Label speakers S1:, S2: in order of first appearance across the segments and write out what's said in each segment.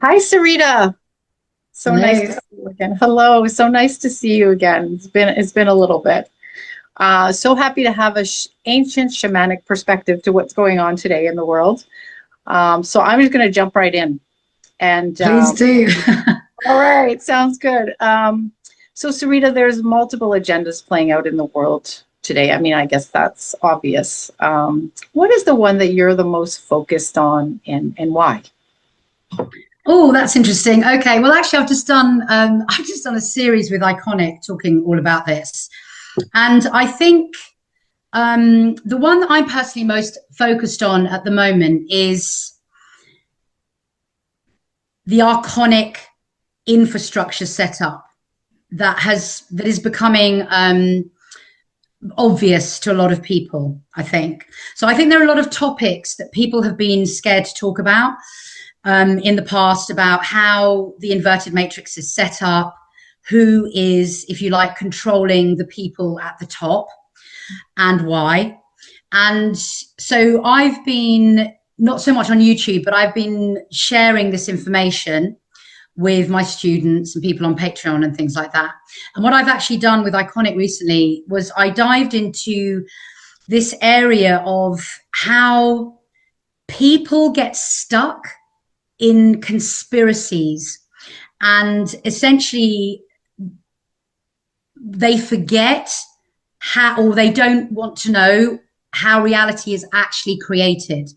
S1: Hi, Sarita. So nice to
S2: Hello.
S1: see you again. Hello. So nice to see you again. It's been a little bit. So happy to have a ancient shamanic perspective to what's going on today in the world. So I'm just going to jump right in. And
S2: Please do.
S1: all right, sounds good. So Sarita, there's multiple agendas playing out in the world today. I mean, I guess that's obvious. What is the one that you're the most focused on, and why?
S2: Oh, that's interesting. Okay. Well, actually, I've just done a series with Iconic talking all about this. And I think the one that I'm personally most focused on at the moment is the Archonic infrastructure setup that is becoming obvious to a lot of people, I think. So I think there are a lot of topics that people have been scared to talk about in the past, about how the inverted matrix is set up, who is, if you like, controlling the people at the top, and why. And so I've been, not so much on YouTube, but I've been sharing this information with my students and people on Patreon and things like that. And what I've actually done with Iconic recently was I dived into this area of how people get stuck in conspiracies, and essentially they forget how, or they don't want to know how reality is actually created.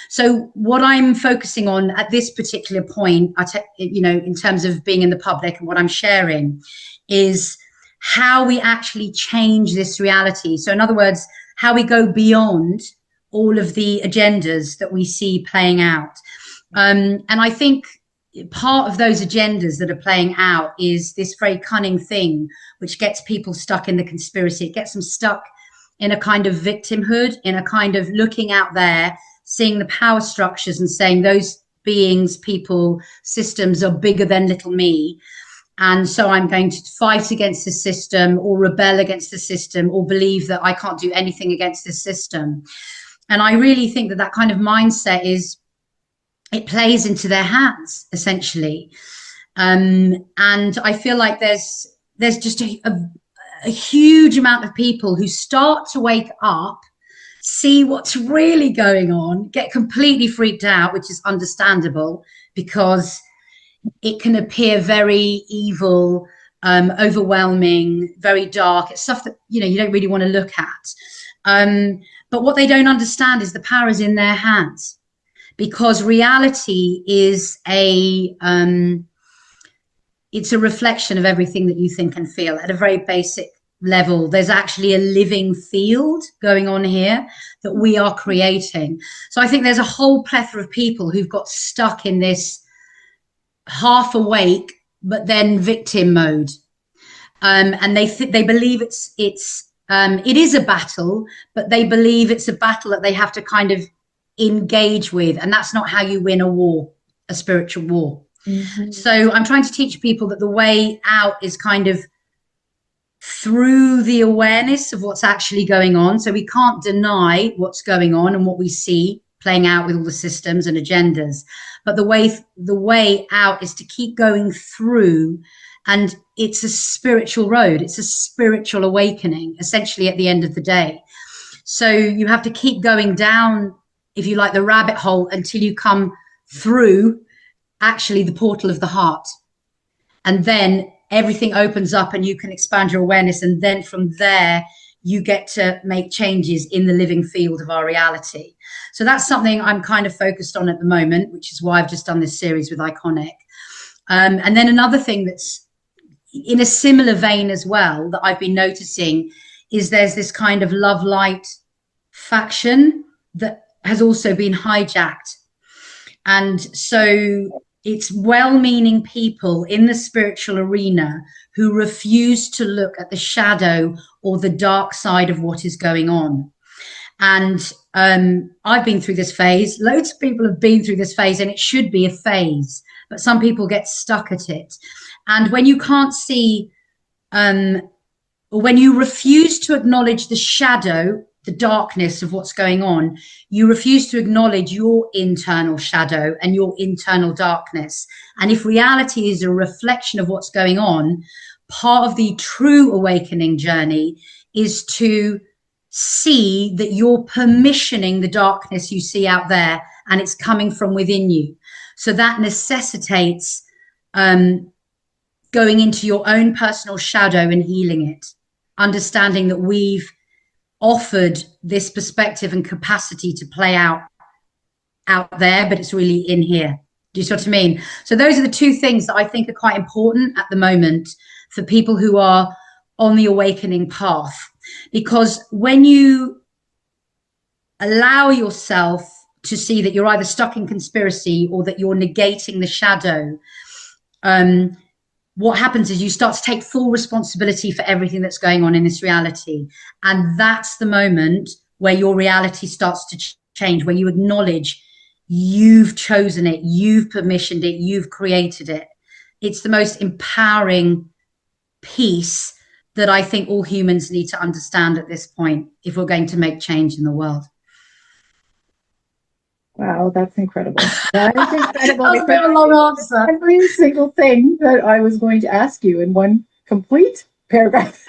S2: So what I'm focusing on at this particular point, in terms of being in the public and what I'm sharing, is how we actually change this reality. So in other words, how we go beyond all of the agendas that we see playing out. And I think part of those agendas that are playing out is this very cunning thing, which gets people stuck in the conspiracy. It gets them stuck in a kind of victimhood, in a kind of looking out there, seeing the power structures and saying those beings, people, systems are bigger than little me. And so I'm going to fight against the system, or rebel against the system, or believe that I can't do anything against the system. And I really think that that kind of mindset it plays into their hands, essentially. And I feel like there's just a huge amount of people who start to wake up, see what's really going on, get completely freaked out, which is understandable because it can appear very evil, overwhelming, very dark. It's stuff that you don't really want to look at. But what they don't understand is the power is in their hands, because reality is it's a reflection of everything that you think and feel at a very basic level. There's actually a living field going on here that we are creating. So I think there's a whole plethora of people who've got stuck in this half awake but then victim mode, and they believe it is a battle, but they believe it's a battle that they have to kind of engage with, and that's not how you win a war, a spiritual war. Mm-hmm. So I'm trying to teach people that the way out is kind of through the awareness of what's actually going on. So we can't deny what's going on and what we see playing out with all the systems and agendas, but the way out is to keep going through, and it's a spiritual road, it's a spiritual awakening essentially at the end of the day. So you have to keep going down, if you like, the rabbit hole until you come through actually the portal of the heart, and then everything opens up and you can expand your awareness, and then from there you get to make changes in the living field of our reality. So that's something I'm kind of focused on at the moment, which is why I've just done this series with Iconic. And then another thing that's in a similar vein as well that I've been noticing is there's this kind of love light faction that has also been hijacked. And so it's well-meaning people in the spiritual arena who refuse to look at the shadow or the dark side of what is going on. And I've been through this phase. Loads of people have been through this phase, and it should be a phase, but some people get stuck at it. And when you can't see, or when you refuse to acknowledge the shadow the darkness of what's going on, you refuse to acknowledge your internal shadow and your internal darkness. And if reality is a reflection of what's going on, part of the true awakening journey is to see that you're permissioning the darkness you see out there, and it's coming from within you. So that necessitates going into your own personal shadow and healing it, understanding that we've offered this perspective and capacity to play out there, but it's really in here. Do you see what I mean? So those are the two things that I think are quite important at the moment for people who are on the awakening path. Because when you allow yourself to see that you're either stuck in conspiracy or that you're negating the shadow, what happens is you start to take full responsibility for everything that's going on in this reality. And that's the moment where your reality starts to change, where you acknowledge you've chosen it, you've permissioned it, you've created it. It's the most empowering piece that I think all humans need to understand at this point if we're going to make change in the world.
S1: Wow, that's incredible. That is incredible.
S2: That was a bit of a long answer.
S1: Every single thing that I was going to ask you in one complete paragraph.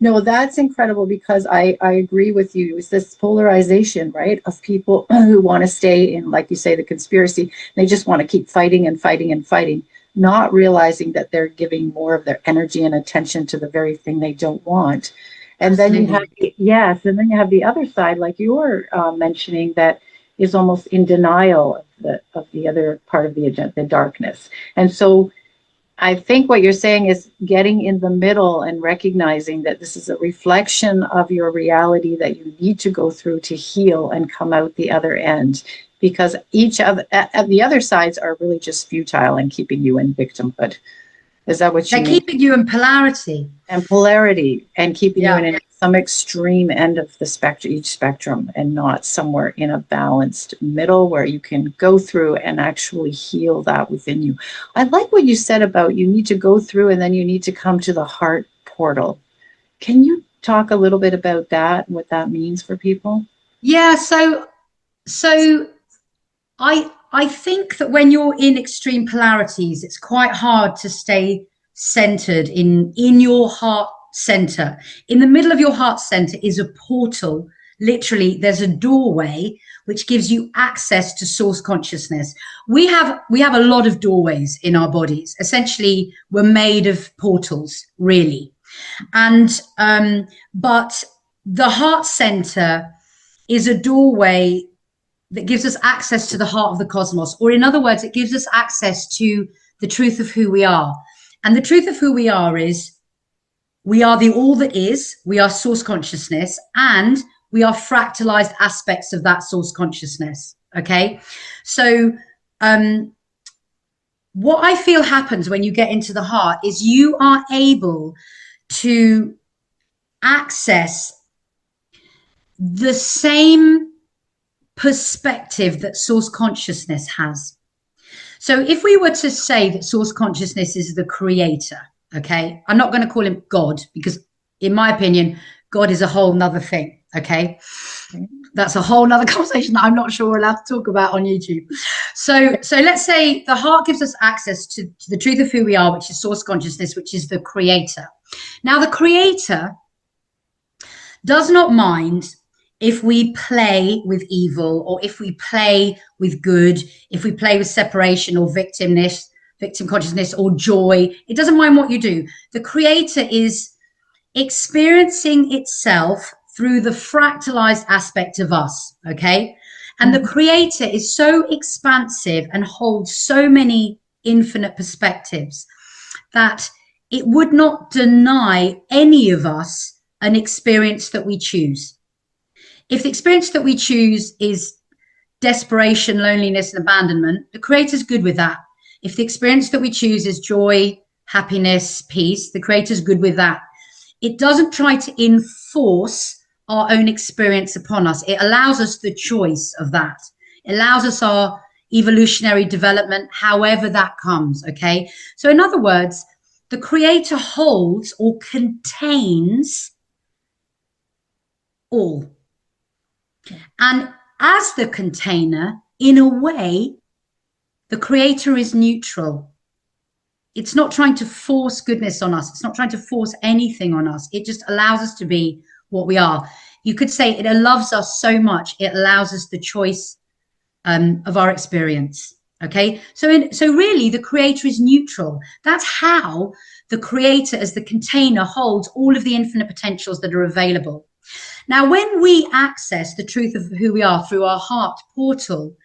S1: No, that's incredible, because I agree with you. It's this polarization, right, of people who want to stay in, like you say, the conspiracy. They just want to keep fighting and fighting and fighting, not realizing that they're giving more of their energy and attention to the very thing they don't want. And then you have, yes, and then you have the other side, like you were mentioning, that is almost in denial of the other part of the agenda, the darkness. And so I think what you're saying is getting in the middle and recognizing that this is a reflection of your reality that you need to go through to heal and come out the other end, because each of the other sides are really just futile and keeping you in victimhood. Is that what you mean?
S2: They're keeping you in polarity.
S1: And polarity, and keeping you in some extreme end of the spectrum, each spectrum, and not somewhere in a balanced middle where you can go through and actually heal that within you. I like what you said about you need to go through and then you need to come to the heart portal. Can you talk a little bit about that and what that means for people?
S2: Yeah, so I think that when you're in extreme polarities, it's quite hard to stay centered in your heart center. In the middle of your heart center is a portal. Literally, there's a doorway which gives you access to source consciousness. We have a lot of doorways in our bodies. Essentially, we're made of portals, really. And but the heart center is a doorway that gives us access to the heart of the cosmos, or in other words, it gives us access to the truth of who we are. And the truth of who we are is we are the all that is, we are source consciousness, and we are fractalized aspects of that source consciousness. Okay. So what I feel happens when you get into the heart is you are able to access the same perspective that source consciousness has. So if we were to say that source consciousness is the creator, okay, I'm not going to call him God, because in my opinion, God is a whole nother thing. Okay. That's a whole nother conversation that I'm not sure we're allowed to talk about on YouTube. So let's say the heart gives us access to the truth of who we are, which is source consciousness, which is the creator. Now, the creator does not mind if we play with evil, or if we play with good, if we play with separation or victim consciousness or joy. It doesn't mind what you do. The creator is experiencing itself through the fractalized aspect of us, okay? And the creator is so expansive and holds so many infinite perspectives that it would not deny any of us an experience that we choose. If the experience that we choose is desperation, loneliness, and abandonment, the creator's good with that. If the experience that we choose is joy, happiness, peace, the creator's good with that. It doesn't try to enforce our own experience upon us. It allows us the choice of that. It allows us our evolutionary development, however that comes, okay? So in other words, the creator holds or contains all. And as the container, in a way, the creator is neutral. It's not trying to force goodness on us. It's not trying to force anything on us. It just allows us to be what we are. You could say it loves us so much, it allows us the choice of our experience. Okay, so really the creator is neutral. That's how the creator as the container holds all of the infinite potentials that are available. Now, when we access the truth of who we are through our heart portal,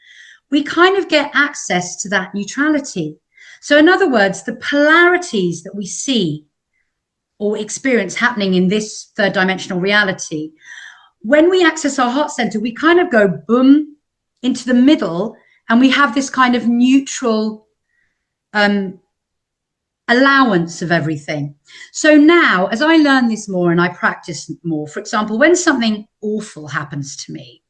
S2: we kind of get access to that neutrality. So in other words, the polarities that we see or experience happening in this third dimensional reality, when we access our heart center, we kind of go boom into the middle, and we have this kind of neutral allowance of everything. So now, as I learn this more and I practice more, for example, when something awful happens to me,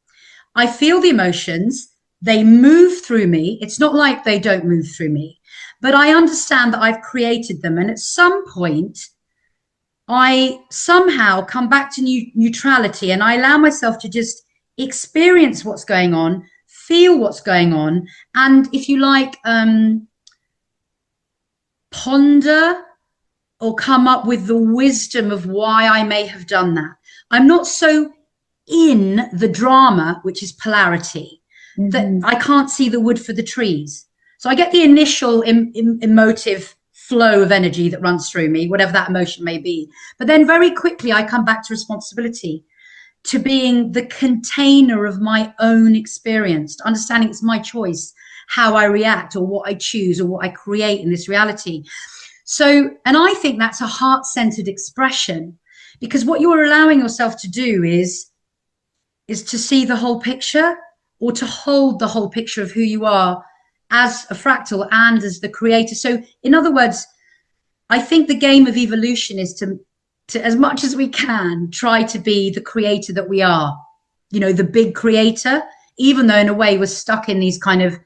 S2: I feel the emotions, they move through me. It's not like they don't move through me, but I understand that I've created them. And at some point, I somehow come back to neutrality, and I allow myself to just experience what's going on, feel what's going on, and if you like, ponder or come up with the wisdom of why I may have done that. I'm not so in the drama, which is polarity, that I can't see the wood for the trees. So I get the initial emotive flow of energy that runs through me, whatever that emotion may be. But then very quickly, I come back to responsibility, to being the container of my own experience, to understanding it's my choice how I react or what I choose or what I create in this reality. So, and I think that's a heart-centered expression, because what you're allowing yourself to do is to see the whole picture, or to hold the whole picture of who you are as a fractal and as the creator. So in other words, I think the game of evolution is to as much as we can try to be the creator that we are, you know, the big creator, even though in a way we're stuck in these kind of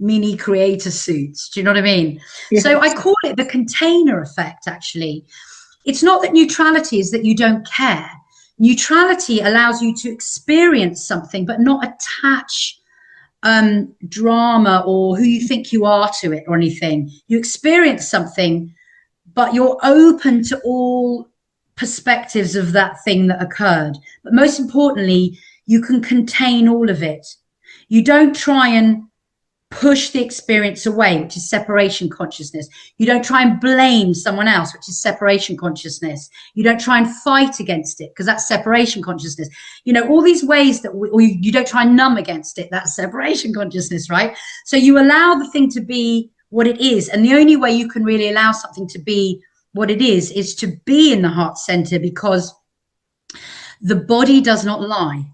S2: mini creator suits. Do you know what I mean? Yes. So I call it the container effect, actually. It's not that neutrality is that you don't care. Neutrality allows you to experience something, but not attach drama or who you think you are to it or anything. You experience something, but you're open to all perspectives of that thing that occurred. But most importantly, you can contain all of it. You don't try and push the experience away, which is separation consciousness. You don't try and blame someone else, which is separation consciousness. You don't try and fight against it, because that's separation consciousness. You know, all these ways that or you don't try and numb against it. That's separation consciousness, right? So you allow the thing to be what it is. And the only way you can really allow something to be what it is to be in the heart center, because the body does not lie.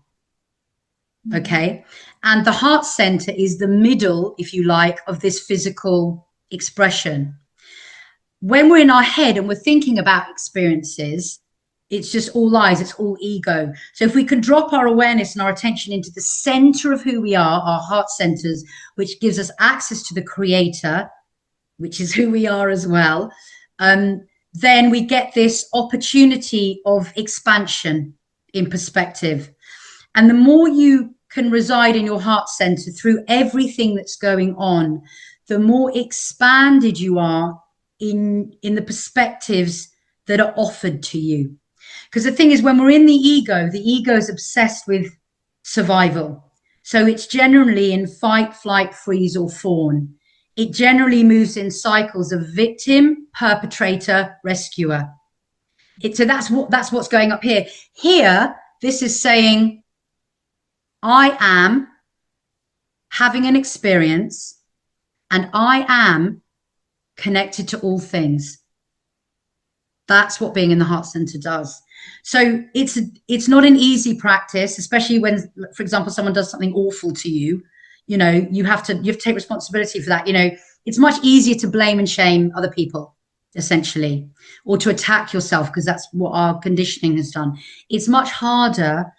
S2: Okay. And the heart center is the middle, if you like, of this physical expression. When we're in our head and we're thinking about experiences, it's just all lies, it's all ego. So if we can drop our awareness and our attention into the center of who we are, our heart centers, which gives us access to the creator, which is who we are as well, then we get this opportunity of expansion in perspective. And the more you can reside in your heart center through everything that's going on, the more expanded you are in the perspectives that are offered to you. Because the thing is, when we're in the ego is obsessed with survival. So it's generally in fight, flight, freeze, or fawn. It generally moves in cycles of victim, perpetrator, rescuer. So that's what's going up here. Here, this is saying, I am having an experience and I am connected to all things. That's what being in the heart center does. So it's not an easy practice, especially when, for example, someone does something awful to you. You know, you have to take responsibility for that. You know, it's much easier to blame and shame other people, essentially, or to attack yourself, because that's what our conditioning has done. It's much harder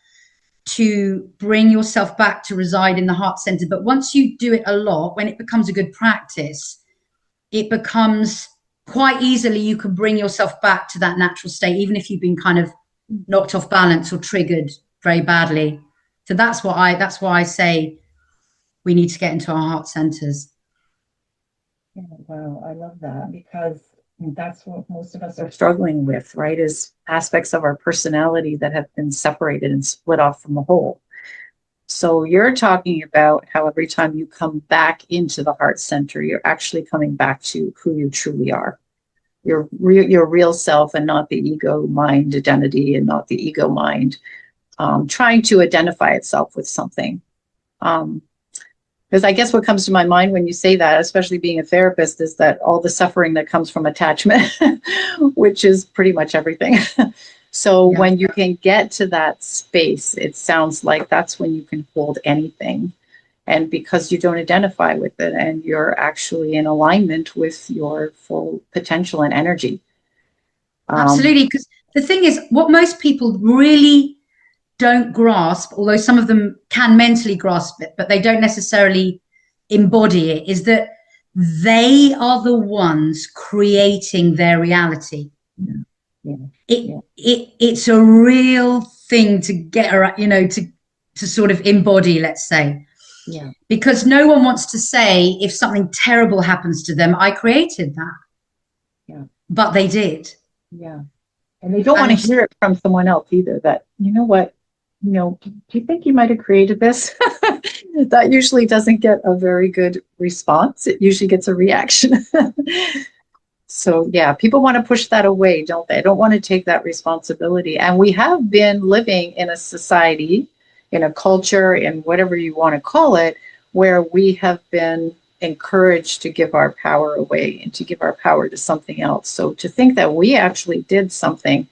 S2: to bring yourself back to reside in the heart center. But once you do it a lot, when it becomes a good practice, it becomes quite easily, you can bring yourself back to that natural state, even if you've been kind of knocked off balance or triggered very badly. So that's why I say we need to get into our heart centers.
S1: Yeah, wow, I love that, because that's what most of us are struggling with, right? Is aspects of our personality that have been separated and split off from the whole. So you're talking about how every time you come back into the heart center, you're actually coming back to who you truly are. Your real self, and not the ego mind identity, and not the ego mind trying to identify itself with something. Because I guess what comes to my mind when you say that, especially being a therapist, is that all the suffering that comes from attachment, which is pretty much everything. So
S2: Yeah.
S1: when you can get to that space, it sounds like that's when you can hold anything. And because you don't identify with it, and you're actually in alignment with your full potential and energy.
S2: Absolutely. Because the thing is, what most people really don't grasp, although some of them can mentally grasp it, but they don't necessarily embody it, is that they are the ones creating their reality. It's a real thing to get around, to sort of embody, let's say.
S1: Yeah.
S2: Because no one wants to say, if something terrible happens to them, I created that.
S1: Yeah.
S2: But they did.
S1: Yeah. And they don't want to hear it from someone else either, that, you know what, do you think you might have created this? That usually doesn't get a very good response. It usually gets a reaction. So yeah, people want to push that away, don't they? They don't want to take that responsibility. And we have been living in a society, in a culture, in whatever you want to call it, where we have been encouraged to give our power away and to give our power to something else. So to think that we actually did something,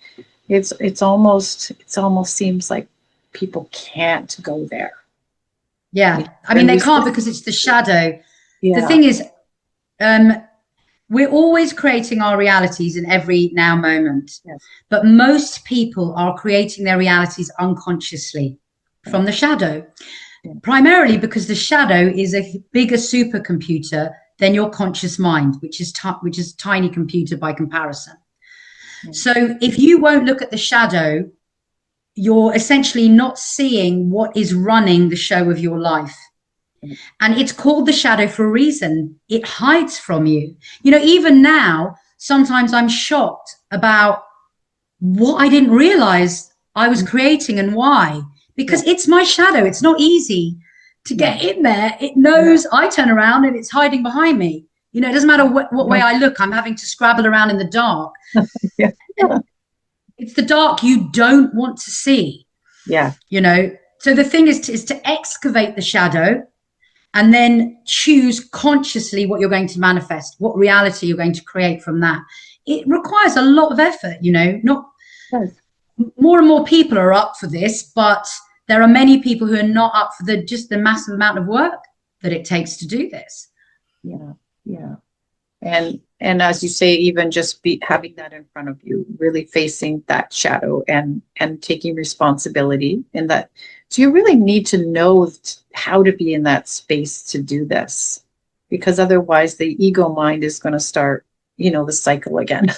S1: it's almost seems like people can't go there.
S2: Yeah. I mean, they can't, because it's the shadow.
S1: Yeah.
S2: The thing is, we're always creating our realities in every now moment.
S1: Yes.
S2: But most people are creating their realities unconsciously from the shadow. Yeah. Primarily because the shadow is a bigger supercomputer than your conscious mind, which is a tiny computer by comparison. So if you won't look at the shadow, you're essentially not seeing what is running the show of your life. And it's called the shadow for a reason. It hides from you. Even now, sometimes I'm shocked about what I didn't realize I was creating and why. Because it's my shadow. It's not easy to get in there. It knows I turn around and it's hiding behind me. It doesn't matter what way I look. I'm having to scrabble around in the dark. It's the dark you don't want to see. Yeah. So the thing is to excavate the shadow, and then choose consciously what you're going to manifest, what reality you're going to create from that. It requires a lot of effort, more and more people are up for this, but there are many people who are not up for the massive amount of work that it takes to do this. Yeah. Yeah. And as you say, even just having that in front of you, really facing that shadow and taking responsibility in that. So you really need to know how to be in that space to do this, because otherwise the ego mind is going to start, the cycle again.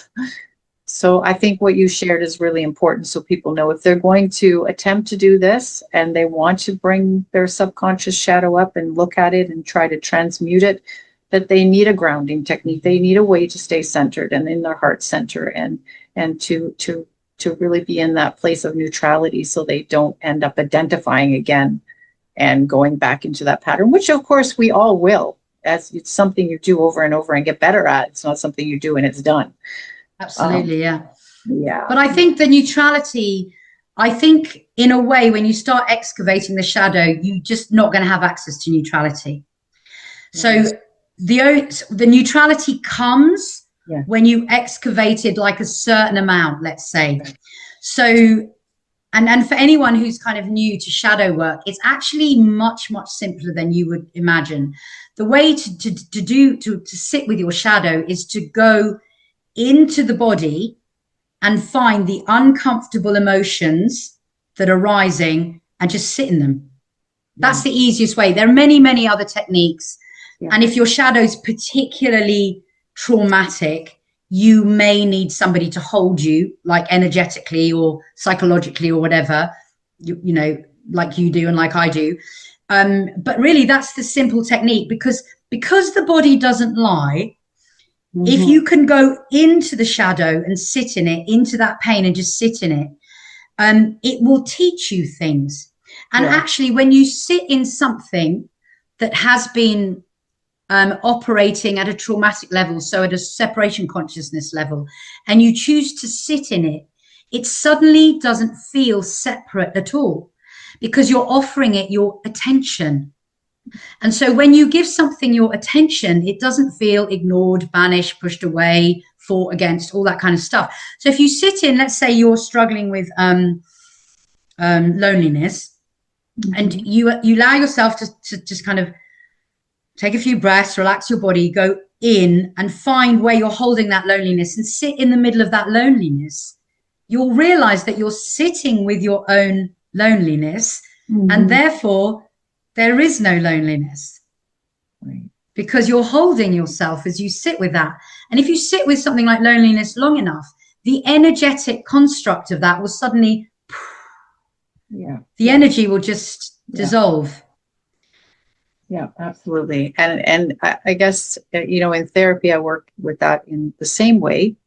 S2: So I think what you shared is really important, so people know if they're going to attempt to do this and they want to bring their subconscious shadow up and look at it and try to transmute it, that they need a grounding technique. They need a way to stay centered and in their heart center and to really be in that place of neutrality, so they don't end up identifying again and going back into that pattern, which of course we all will, as it's something you do over and over and get better at. It's not something you do and it's done. Absolutely. Yeah. But I think the neutrality, in a way, when you start excavating the shadow, you're just not going to have access to neutrality. So the neutrality comes when you excavated like a certain amount, let's say. So, and for anyone who's kind of new to shadow work, it's actually much, much simpler than you would imagine. The way to sit with your shadow is to go into the body and find the uncomfortable emotions that are rising and just sit in them. That's the easiest way. There are many, many other techniques. And if your shadow is particularly traumatic, you may need somebody to hold you, like energetically or psychologically or whatever, like you do and like I do. But really, that's the simple technique, because the body doesn't lie. If you can go into the shadow and sit in it, into that pain and just sit in it, it will teach you things. And actually, when you sit in something that has been operating at a traumatic level, so at a separation consciousness level, and you choose to sit in it, it suddenly doesn't feel separate at all, because you're offering it your attention. And so when you give something your attention, it doesn't feel ignored, banished, pushed away, fought against, all that kind of stuff. So if you sit in, let's say you're struggling with loneliness, and you allow yourself to just kind of take a few breaths, relax your body, go in and find where you're holding that loneliness and sit in the middle of that loneliness, you'll realize that you're sitting with your own loneliness, and therefore there is no loneliness, because you're holding yourself as you sit with that. And if you sit with something like loneliness long enough, the energetic construct of that will suddenly, the energy will just dissolve.
S1: Yeah, absolutely. And I guess, in therapy, I work with that in the same way.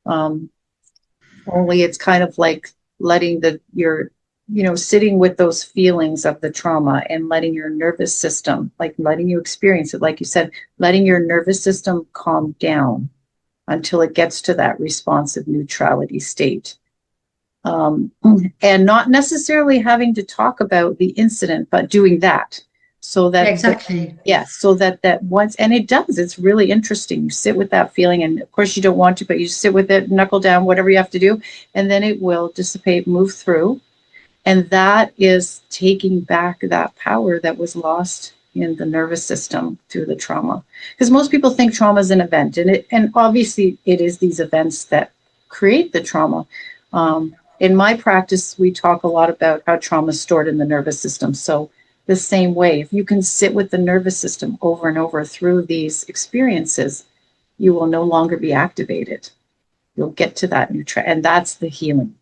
S1: Only it's kind of like letting sitting with those feelings of the trauma and letting your nervous system, like letting you experience it, like you said, letting your nervous system calm down until it gets to that responsive neutrality state. And not necessarily having to talk about the incident, but doing that. So that so that once, and it does, it's really interesting. You sit with that feeling, and of course you don't want to, but you sit with it, knuckle down, whatever you have to do, and then it will dissipate, move through. And that is taking back that power that was lost in the nervous system through the trauma. Because most people think trauma is an event, and obviously it is these events that create the trauma. In my practice, we talk a lot about how trauma is stored in the nervous system. So the same way, if you can sit with the nervous system over and over through these experiences, you will no longer be activated. You'll get to that and that's the healing.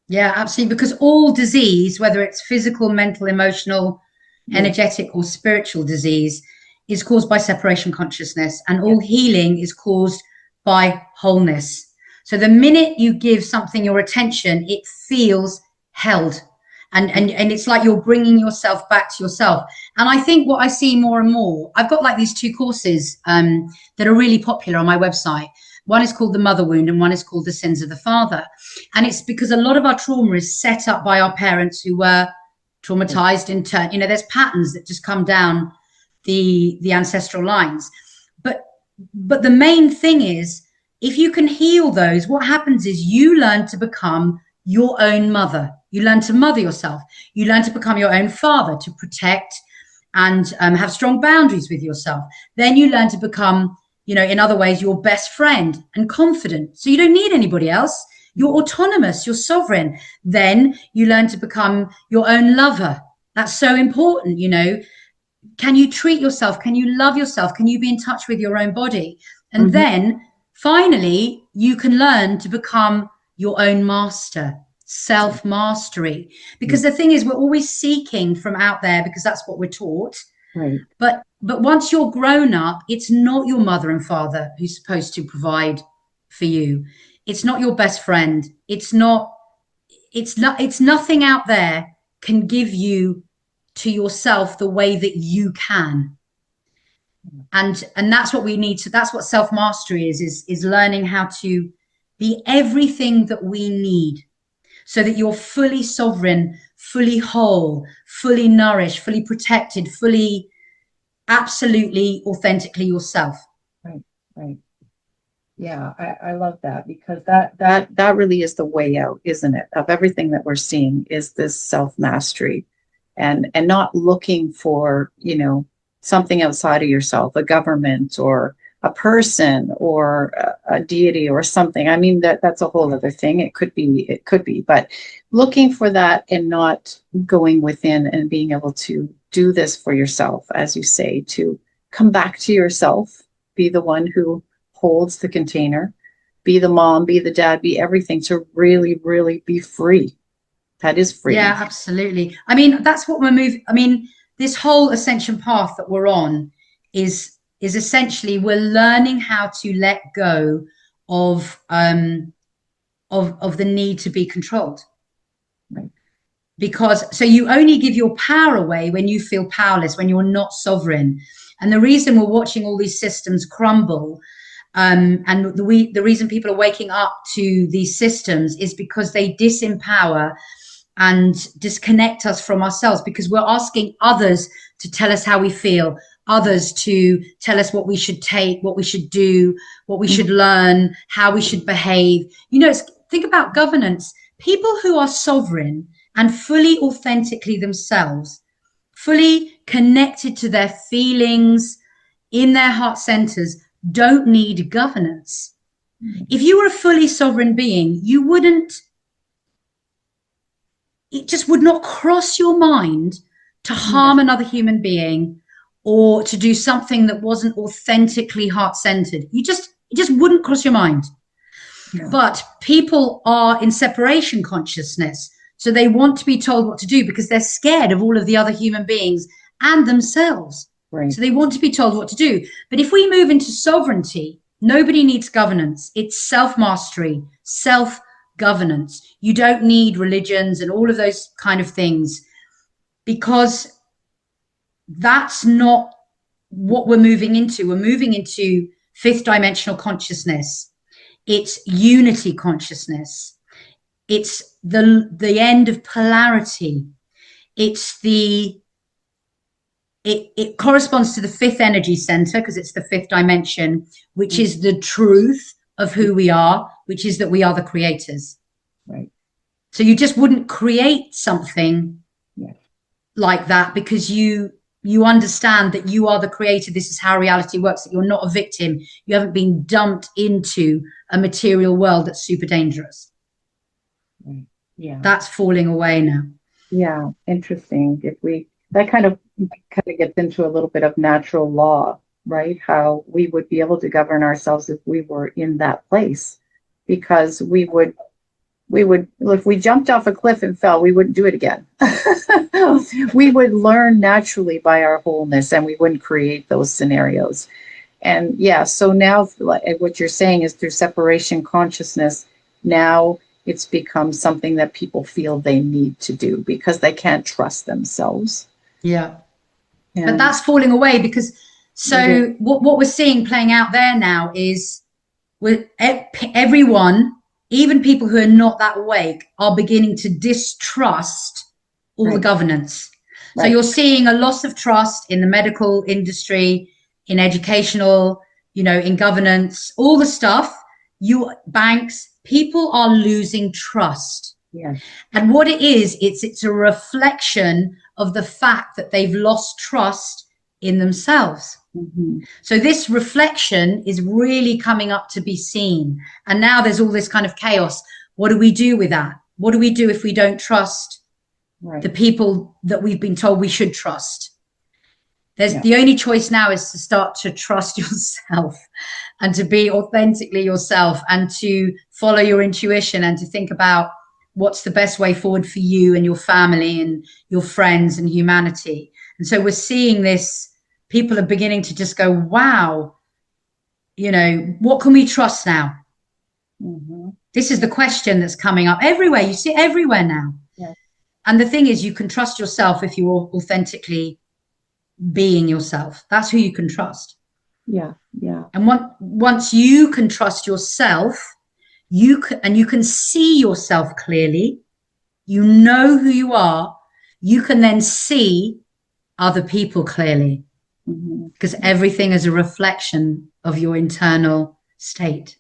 S2: Yeah, absolutely. Because all disease, whether it's physical, mental, emotional, energetic, or spiritual disease, is caused by separation consciousness, and all healing is caused by wholeness. So the minute you give something your attention, it feels held. And it's like you're bringing yourself back to yourself. And I think what I see more and more, I've got like these two courses that are really popular on my website. One is called The Mother Wound, and one is called The Sins of the Father. And it's because a lot of our trauma is set up by our parents who were traumatized in turn. There's patterns that just come down the ancestral lines. But the main thing is, if you can heal those, what happens is you learn to become your own mother. You learn to mother yourself. You learn to become your own father, to protect and have strong boundaries with yourself. Then you learn to become, in other ways, your best friend and confident. So you don't need anybody else. You're autonomous. You're sovereign. Then you learn to become your own lover. That's so important. Can you treat yourself? Can you love yourself? Can you be in touch with your own body? And then finally, you can learn to become your own master. Self-mastery, because the thing is, we're always seeking from out there, because that's what we're taught, right? But once you're grown up, it's not your mother and father who's supposed to provide for you. It's not your best friend. It's nothing out there can give you to yourself the way that you can. And that's what we need to, that's what self-mastery is learning how to be everything that we need, so that you're fully sovereign, fully whole, fully nourished, fully protected, fully, absolutely, authentically yourself.
S1: Right. Yeah, I love that, because that really is the way out, isn't it? Of everything that we're seeing is this self-mastery, and not looking for, something outside of yourself, a government or a person or a deity or something. I mean, that's a whole other thing. It could be, but looking for that and not going within and being able to do this for yourself, as you say, to come back to yourself, be the one who holds the container, be the mom, be the dad, be everything, to really, really be free. That is freedom.
S2: Yeah, absolutely. I mean, that's what we're moving. I mean, this whole ascension path that we're on is essentially we're learning how to let go of the need to be controlled.
S1: Right.
S2: Because so you only give your power away when you feel powerless, when you're not sovereign. And the reason we're watching all these systems crumble, and the reason people are waking up to these systems is because they disempower and disconnect us from ourselves, because we're asking others to tell us how we feel, others to tell us what we should take, what we should do, what we should learn, how we should behave. You know, think about governance. People who are sovereign and fully authentically themselves, fully connected to their feelings in their heart centers, don't need governance. If you were a fully sovereign being, you wouldn't, it just would not cross your mind to harm another human being or to do something that wasn't authentically heart-centered. It just wouldn't cross your mind. Yeah. But people are in separation consciousness. So they want to be told what to do because they're scared of all of the other human beings and themselves. Right. So they want to be told what to do. But if we move into sovereignty, nobody needs governance. It's self-mastery, self-governance. You don't need religions and all of those kind of things, because that's not what we're moving into. We're moving into fifth dimensional consciousness. It's unity consciousness. It's the end of polarity. It's it corresponds to the fifth energy center, because it's the fifth dimension, which is the truth of who we are, which is that we are the creators. Right. So you just wouldn't create something like that, because you understand that you are the creator. This is how reality works, that you're not a victim. You haven't been dumped into a material world that's super dangerous. Yeah. That's falling away now.
S1: Yeah. Interesting. That kind of gets into a little bit of natural law, right? How we would be able to govern ourselves if we were in that place, because we would, if we jumped off a cliff and fell, we wouldn't do it again. We would learn naturally by our wholeness, and we wouldn't create those scenarios. And yeah, so now what you're saying is through separation consciousness, now it's become something that people feel they need to do because they can't trust themselves.
S2: Yeah. But that's falling away, because what we're seeing playing out there now is with everyone, even people who are not that awake, are beginning to distrust all the governance. So you're seeing a loss of trust in the medical industry, in educational, in governance, all the stuff, banks, people are losing trust. Yeah. And what it is, it's a reflection of the fact that they've lost trust in themselves. Mm-hmm. So this reflection is really coming up to be seen. And now there's all this kind of chaos. What do we do with that? What do we do if we don't trust the people that we've been told we should trust? The only choice now is to start to trust yourself and to be authentically yourself and to follow your intuition and to think about what's the best way forward for you and your family and your friends and humanity. And so we're seeing this, people are beginning to just go, wow, what can we trust now? Mm-hmm. This is the question that's coming up everywhere. You see it everywhere now. Yeah. And the thing is, you can trust yourself if you're authentically being yourself. That's who you can trust.
S1: Yeah, yeah.
S2: And once you can trust yourself, you can see yourself clearly, you know who you are, you can then see other people clearly, because everything is a reflection of your internal state.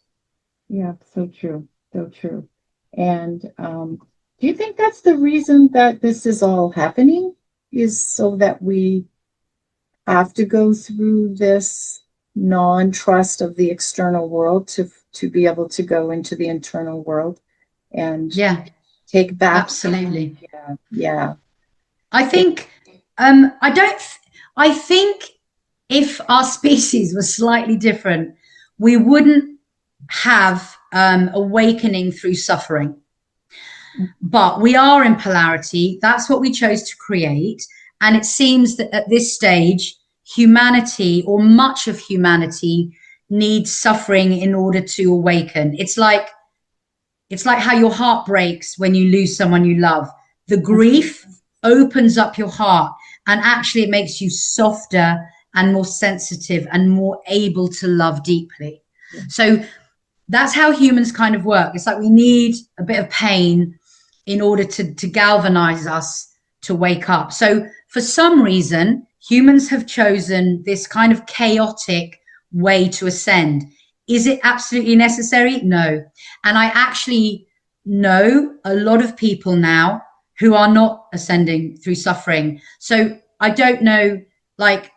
S1: Yeah, so true, so true. And do you think that's the reason that this is all happening, is so that we have to go through this non-trust of the external world to be able to go into the internal world and take back?
S2: Absolutely.
S1: Yeah.
S2: I think I think if our species was slightly different, we wouldn't have awakening through suffering. But we are in polarity. That's what we chose to create. And it seems that at this stage, humanity, or much of humanity, needs suffering in order to awaken. It's like how your heart breaks when you lose someone you love. The grief opens up your heart, and actually it makes you softer and more sensitive and more able to love deeply. So that's how humans kind of work. It's like we need a bit of pain in order to galvanize us to wake up. So for some reason, humans have chosen this kind of chaotic way to ascend. Is it absolutely necessary? No. And I actually know a lot of people now who are not ascending through suffering. So I don't know, like,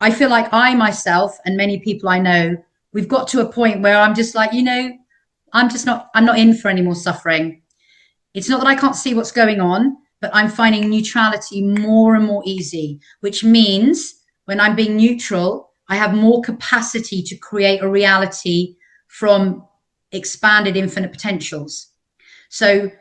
S2: I feel like I myself and many people I know, we've got to a point where I'm just like, I'm not in for any more suffering. It's not that I can't see what's going on, but I'm finding neutrality more and more easy, which means when I'm being neutral, I have more capacity to create a reality from expanded infinite potentials. So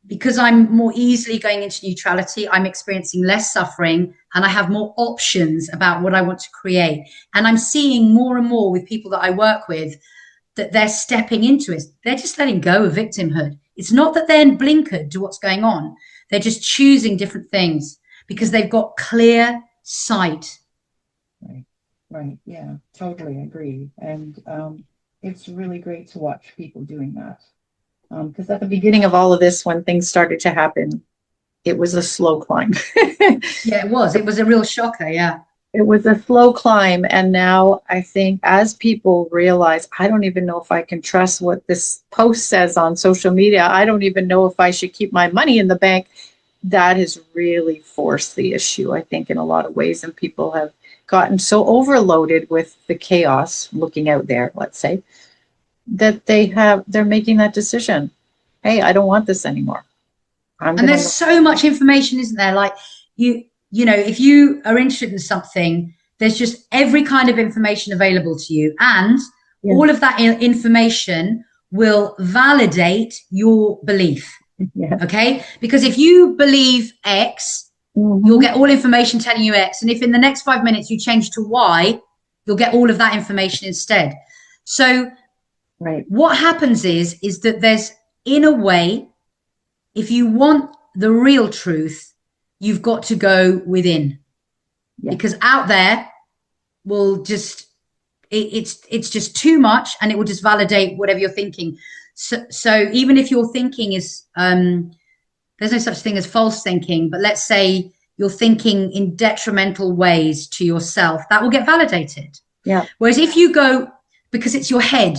S2: because I'm more easily going into neutrality, I'm experiencing less suffering, and I have more options about what I want to create. And I'm seeing more and more with people that I work with that they're stepping into it. They're just letting go of victimhood. It's not that they're blinkered to what's going on. They're just choosing different things because they've got clear sight.
S1: Right. Yeah, totally agree. And it's really great to watch people doing that. Because at the beginning of all of this, when things started to happen, it was a slow climb.
S2: Yeah, it was. It was a real shocker. Yeah.
S1: It was a slow climb. And now I think as people realize, I don't even know if I can trust what this post says on social media. I don't even know if I should keep my money in the bank. That has really forced the issue, I think, in a lot of ways. And people have gotten so overloaded with the chaos looking out there, let's say, that they're making that decision. Hey, I don't want this anymore.
S2: And there's so much information, isn't there? Like if you are interested in something, there's just every kind of information available to you. And all of that information will validate your belief.
S1: Yeah.
S2: Okay. Because if you believe X, you'll get all information telling you X. And if in the next 5 minutes you change to Y, you'll get all of that information instead. So what happens is that there's, in a way, if you want the real truth, you've got to go within, because out there will just, it's just too much, and it will just validate whatever you're thinking. So even if your thinking is, there's no such thing as false thinking, but let's say you're thinking in detrimental ways to yourself, that will get validated. Yeah. Whereas if you go, because it's your head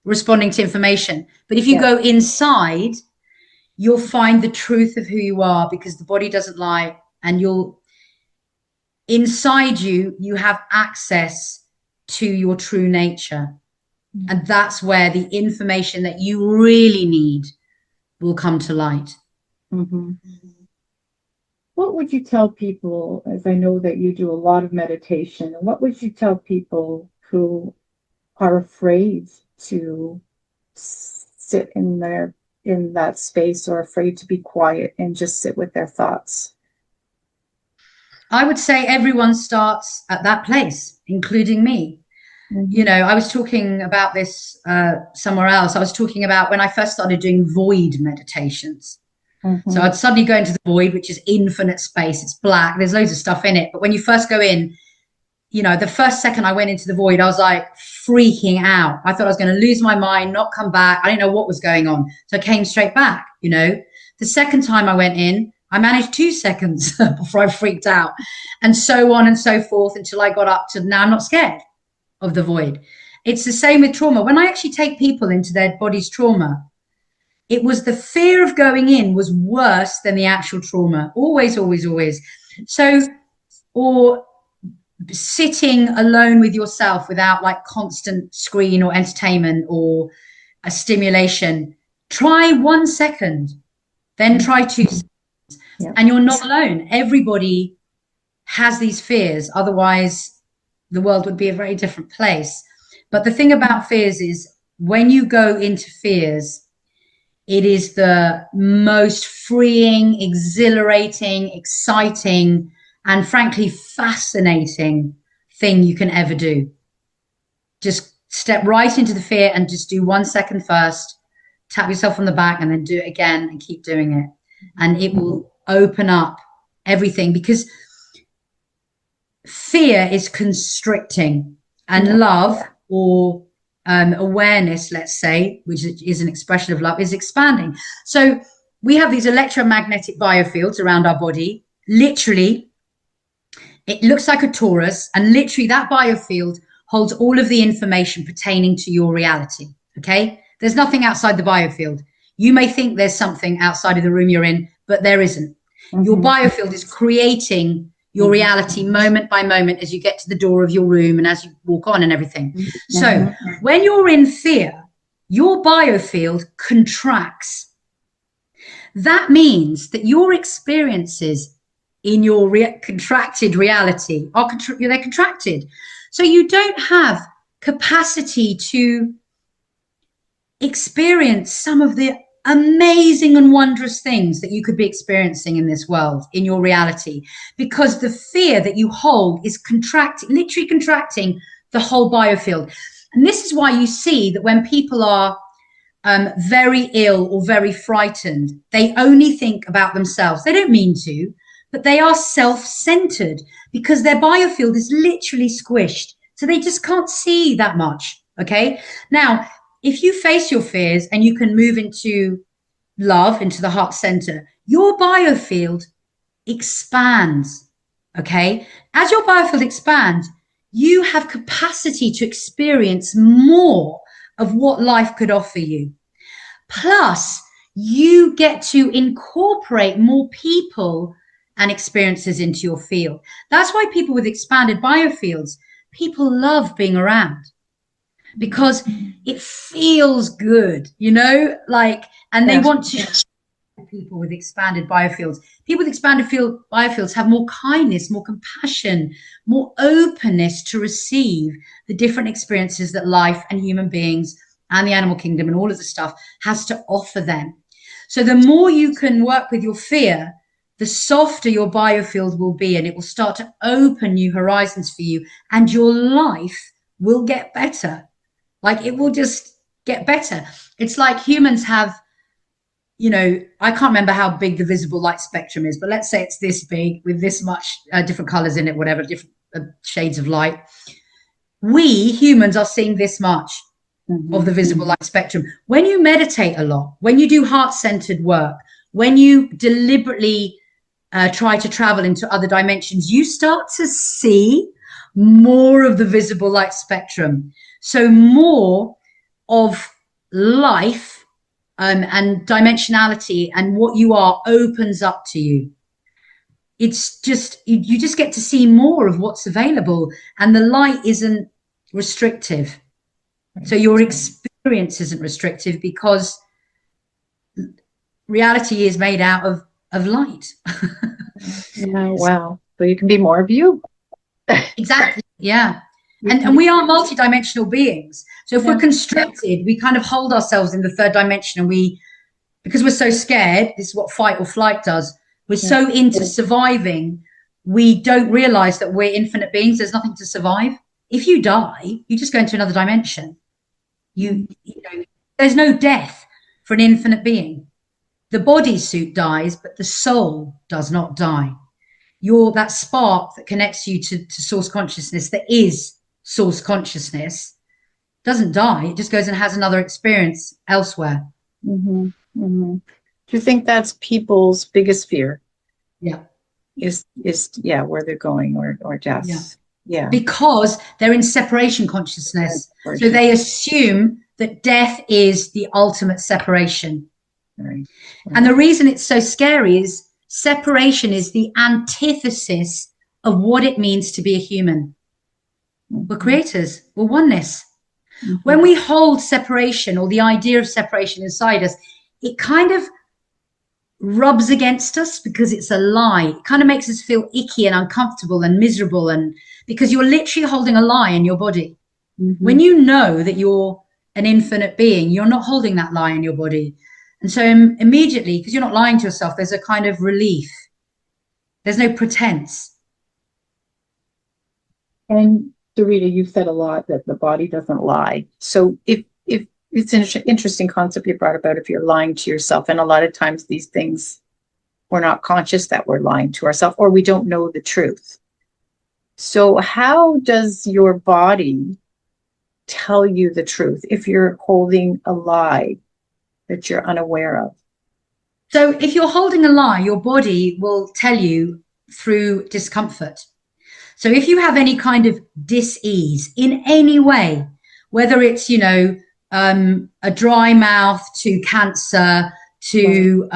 S2: responding to information, but if you go inside, you'll find the truth of who you are, because the body doesn't lie, and inside you have access to your true nature. And that's where the information that you really need will come to light.
S1: What would you tell people, as I know that you do a lot of meditation, and what would you tell people who are afraid to sit in that space, or afraid to be quiet and just sit with their thoughts?
S2: I would say everyone starts at that place, including me. I was talking about this somewhere else. I was talking about when I first started doing void meditations. So I'd suddenly go into the void, which is infinite space. It's black. There's loads of stuff in it. But when you first go in, the first second I went into the void, I was like freaking out. I thought I was going to lose my mind, not come back. I didn't know what was going on. So I came straight back, The second time I went in, I managed 2 seconds before I freaked out, and so on and so forth, until I got up to now I'm not scared of the void. It's the same with trauma. When I actually take people into their body's trauma, it was the fear of going in was worse than the actual trauma. Always, always, always. So, or sitting alone with yourself without like constant screen or entertainment or a stimulation. Try 1 second, then try 2 seconds, and you're not alone. Everybody has these fears. Otherwise, the world would be a very different place. But the thing about fears is when you go into fears, It is the most freeing, exhilarating, exciting, and frankly fascinating thing you can ever do. Just step right into the fear and just do 1 second first, tap yourself on the back, and then do it again and keep doing it. And it will open up everything, because fear is constricting, and love, or awareness, let's say, which is an expression of love, is expanding. So we have these electromagnetic biofields around our body. Literally, it looks like a torus, and literally that biofield holds all of the information pertaining to your reality. Okay, there's nothing outside the biofield. You may think there's something outside of the room you're in, but there isn't. Your biofield is creating your reality moment by moment as you get to the door of your room and as you walk on and everything. So when you're in fear, your biofield contracts. That means that your experiences in your contracted reality are they're contracted. So you don't have capacity to experience some of the amazing and wondrous things that you could be experiencing in this world, in your reality, because the fear that you hold is contracting, literally contracting the whole biofield. And this is why you see that when people are very ill or very frightened, they only think about themselves. They don't mean to, but they are self-centered because their biofield is literally squished. So they just can't see that much. Okay. Now, if you face your fears and you can move into love, into the heart center, your biofield expands. Okay. As your biofield expands, you have capacity to experience more of what life could offer you. Plus, you get to incorporate more people and experiences into your field. That's why people with expanded biofields, people love being around, because it feels good, you know, like, and they want to people with expanded biofields. People with expanded biofields have more kindness, more compassion, more openness to receive the different experiences that life and human beings and the animal kingdom and all of the stuff has to offer them. So the more you can work with your fear, the softer your biofield will be, and it will start to open new horizons for you, and your life will get better. Like, it will just get better. It's like humans have, you know, I can't remember how big the visible light spectrum is, but let's say it's this big with this much different colors in it, whatever, different shades of light. We humans are seeing this much of the visible light spectrum. When you meditate a lot, when you do heart-centered work, when you deliberately try to travel into other dimensions, you start to see more of the visible light spectrum. So more of life and dimensionality and what you are opens up to you. It's just, you just get to see more of what's available, and the light isn't restrictive. So your experience isn't restrictive because reality is made out of light.
S1: Yeah, wow. So you can be more of you.
S2: Exactly. Yeah. And we are multidimensional beings. So if we're constricted, we kind of hold ourselves in the third dimension, and because we're so scared, this is what fight or flight does. We're so into surviving, we don't realize that we're infinite beings. There's nothing to survive. If you die, you just go into another dimension. You know, there's no death for an infinite being. The bodysuit dies, but the soul does not die. You're that spark that connects you to source consciousness, that is source consciousness, doesn't die. It just goes and has another experience elsewhere.
S1: Do you think that's people's biggest fear?
S2: Yeah.
S1: Is where they're going, or death? Yeah.
S2: Because they're in separation consciousness. So they assume that death is the ultimate separation.
S1: Right.
S2: And the reason it's so scary is separation is the antithesis of what it means to be a human. We're creators. We're oneness. When we hold separation, or the idea of separation inside us, it kind of rubs against us because it's a lie. It kind of makes us feel icky and uncomfortable and miserable, and because you're literally holding a lie in your body. When you know that you're an infinite being, you're not holding that lie in your body. And so immediately, because you're not lying to yourself, there's a kind of relief. There's no pretense.
S1: And Sarita, you've said a lot that the body doesn't lie. So if it's an interesting concept you brought about, if you're lying to yourself, and a lot of times these things, we're not conscious that we're lying to ourselves, or we don't know the truth. So how does your body tell you the truth if you're holding a lie that you're unaware of?
S2: So if you're holding a lie, your body will tell you through discomfort. So if you have any kind of dis-ease in any way, whether it's, you know, a dry mouth to cancer to,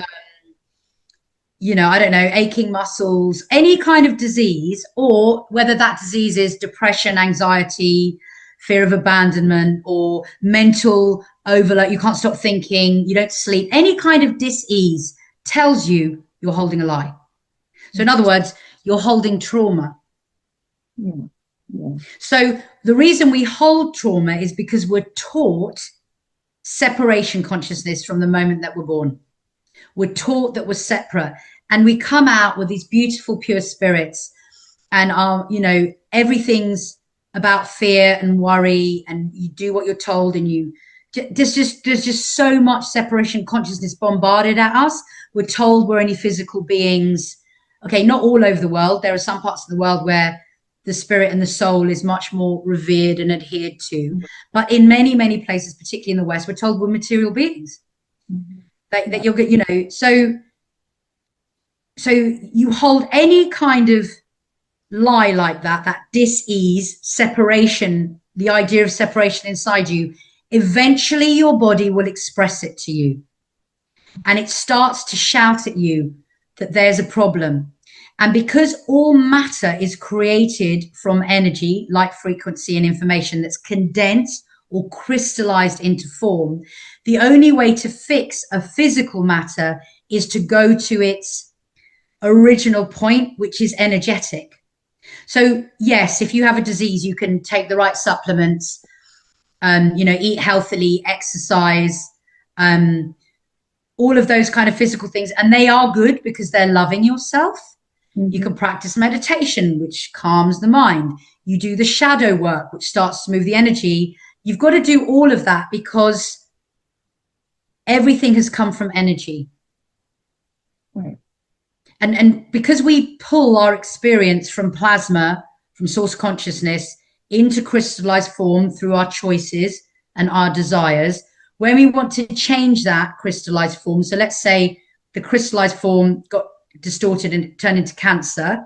S2: you know, I don't know, aching muscles, any kind of disease, or whether that disease is depression, anxiety, fear of abandonment, or mental overload, you can't stop thinking, you don't sleep, any kind of dis-ease tells you you're holding a lie. So in other words, you're holding trauma. So the reason we hold trauma is because we're taught separation consciousness from the moment that we're born. We're taught that we're separate, and we come out with these beautiful, pure spirits, and you know, everything's about fear and worry, and you do what you're told, and there's just so much separation consciousness bombarded at us. We're told we're only physical beings. Okay, not all over the world. There are some parts of the world where the spirit and the soul is much more revered and adhered to. But in many, many places, particularly in the West, we're told we're material beings. That you'll get, you know, so you hold any kind of lie like that dis-ease, separation, the idea of separation inside you, eventually your body will express it to you. And it starts to shout at you that there's a problem. And because all matter is created from energy, light frequency and information that's condensed or crystallized into form, the only way to fix a physical matter is to go to its original point, which is energetic. So yes, if you have a disease, you can take the right supplements, you know, eat healthily, exercise, all of those kind of physical things. And they are good because they're loving yourself. You can practice meditation, which calms the mind. You do the shadow work, which starts to move the energy. You've got to do all of that because everything has come from energy.
S1: Right.
S2: And because we pull our experience from plasma, from source consciousness, into crystallized form through our choices and our desires, when we want to change that crystallized form, so let's say the crystallized form got distorted and turned into cancer,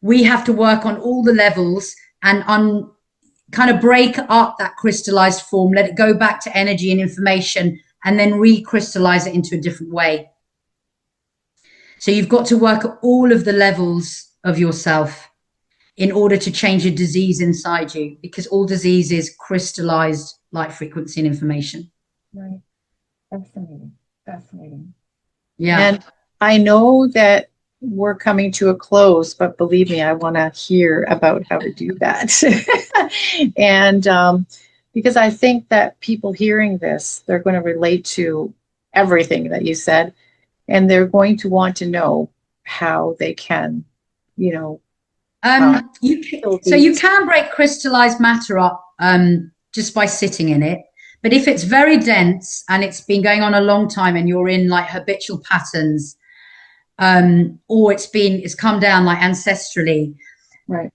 S2: we have to work on all the levels and kind of break up that crystallized form, let it go back to energy and information, and then recrystallize it into a different way. So you've got to work at all of the levels of yourself in order to change a disease inside you, because all disease is crystallized light frequency and information.
S1: Right. Fascinating. Fascinating.
S2: Yeah.
S1: And I know that we're coming to a close, but believe me, I want to hear about how to do that. And because I think that people hearing this, they're going to relate to everything that you said, and they're going to want to know how they can, you know.
S2: So you can break crystallized matter up just by sitting in it. But if it's very dense and it's been going on a long time and you're in like habitual patterns, or it's come down like ancestrally,
S1: right?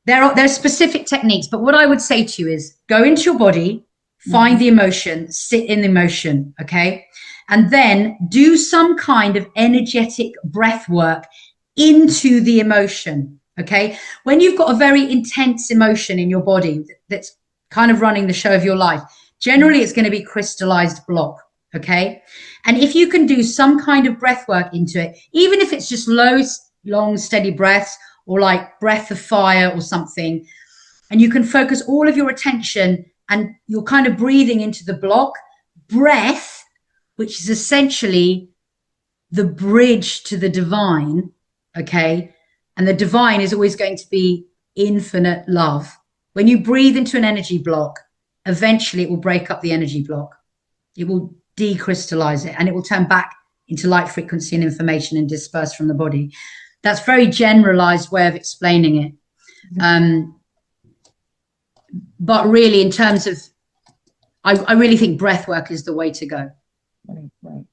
S2: There's specific techniques. But what I would say to you is go into your body, find the emotion, sit in the emotion, okay? And then do some kind of energetic breath work into the emotion, okay? When you've got a very intense emotion in your body that's kind of running the show of your life, generally it's going to be crystallized block, okay? And if you can do some kind of breath work into it, even if it's just low, long, steady breaths, or like breath of fire or something, and you can focus all of your attention and you're kind of breathing into the block, breath, which is essentially the bridge to the divine, okay? And the divine is always going to be infinite love. When you breathe into an energy block, eventually it will break up the energy block. It will decrystallize it, and it will turn back into light frequency and information and disperse from the body. That's very generalized way of explaining it. But really, in terms of, I really think breath work is the way to go.
S1: Right.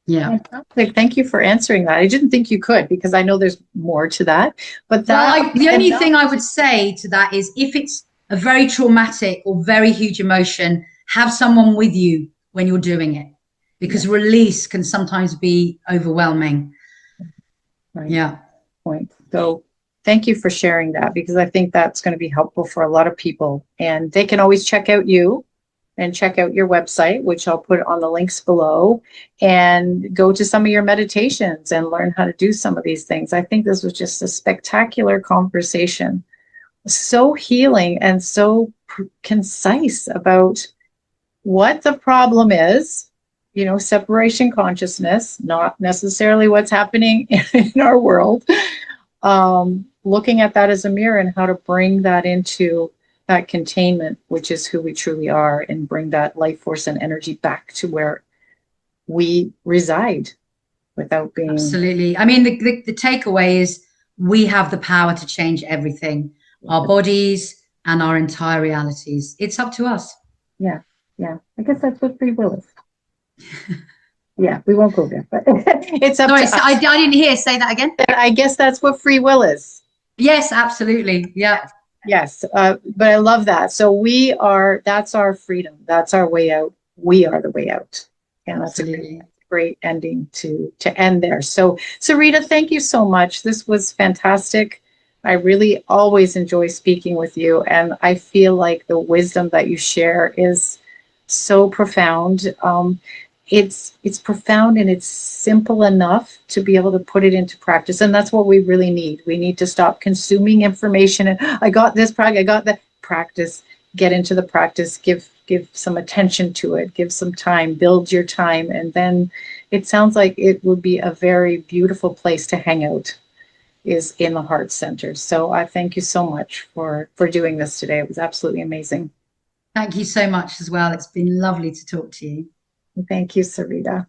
S2: Yeah.
S1: Fantastic. Thank you for answering that. I didn't think you could, because I know there's more to that. But that,
S2: the only thing I would say to that is, if it's a very traumatic or very huge emotion, have someone with you when you're doing it, because release can sometimes be overwhelming.
S1: Right.
S2: Yeah.
S1: Point. So thank you for sharing that, because I think that's going to be helpful for a lot of people. And they can always check out you and check out your website, which I'll put on the links below, and go to some of your meditations and learn how to do some of these things. I think this was just a spectacular conversation, so healing and so concise about what the problem is, you know, separation consciousness, not necessarily what's happening in our world. Looking at that as a mirror and how to bring that into that containment, which is who we truly are, and bring that life force and energy back to where we reside without being.
S2: Absolutely. I mean, the takeaway is we have the power to change everything, our bodies and our entire realities. It's up to us.
S1: Yeah. I guess that's what free will is. Yeah, we won't go there, but it's up to us.
S2: I didn't hear. Say that again.
S1: I guess that's what free will is.
S2: Yes, absolutely. Yeah.
S1: Yes, but I love that. So that's our freedom. That's our way out. We are the way out. And that's a great ending to end there. So Sarita, thank you so much. This was fantastic. I really always enjoy speaking with you. And I feel like the wisdom that you share is so profound. It's profound, and it's simple enough to be able to put it into practice. And that's what we really need. We need to stop consuming information and I got this practice, I got that practice, get into the practice, give some attention to it, give some time, build your time. And then it sounds like it would be a very beautiful place to hang out, is in the heart center. So I thank you so much for doing this today. It was absolutely amazing.
S2: Thank you so much as well. It's been lovely to talk to you.
S1: Thank you, Sarita.